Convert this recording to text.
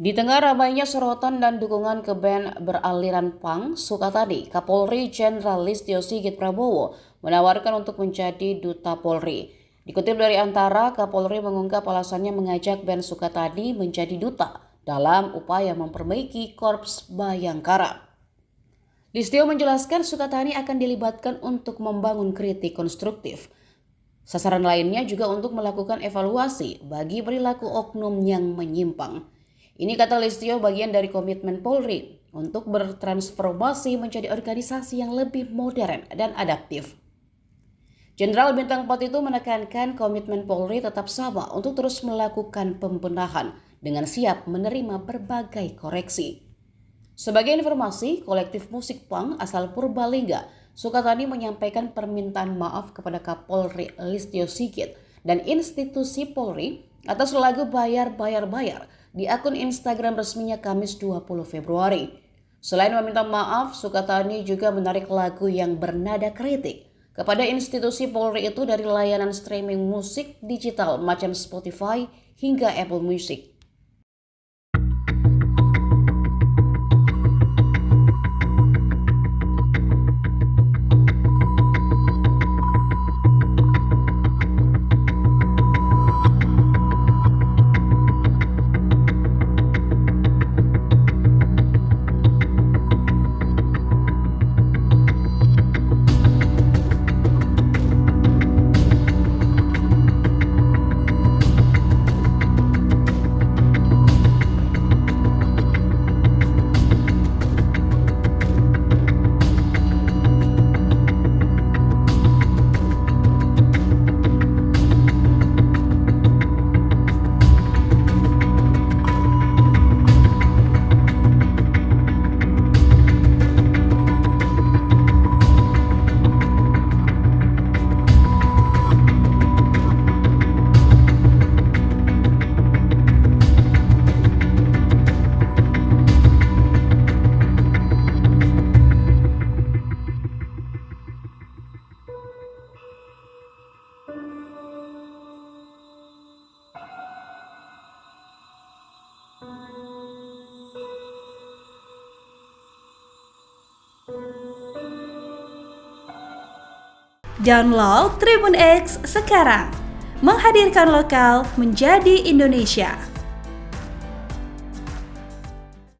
Di tengah ramainya sorotan dan dukungan ke band beraliran punk, Sukatadi, Kapolri Jenderal Listio Sigit Prabowo menawarkan untuk menjadi Duta Polri. Dikutip dari Antara, Kapolri mengungkap alasannya mengajak band Sukatadi menjadi duta dalam upaya memperbaiki Korps Bayangkara. Listio menjelaskan Sukatadi akan dilibatkan untuk membangun kritik konstruktif. Sasaran lainnya juga untuk melakukan evaluasi bagi perilaku oknum yang menyimpang. Ini kata Listio bagian dari komitmen Polri untuk bertransformasi menjadi organisasi yang lebih modern dan adaptif. Jenderal Bintang 4 itu menekankan komitmen Polri tetap sama untuk terus melakukan pembenahan dengan siap menerima berbagai koreksi. Sebagai informasi, kolektif musik punk asal Purbalingga, Sukatadi menyampaikan permintaan maaf kepada Kapolri Listio Sigit dan institusi Polri atas lagu Bayar di akun Instagram resminya Kamis 20 Februari. Selain meminta maaf, Sukatadi juga menarik lagu yang bernada kritik kepada institusi Polri itu dari layanan streaming musik digital macam Spotify hingga Apple Music. Download Tribun X sekarang, menghadirkan lokal menjadi Indonesia.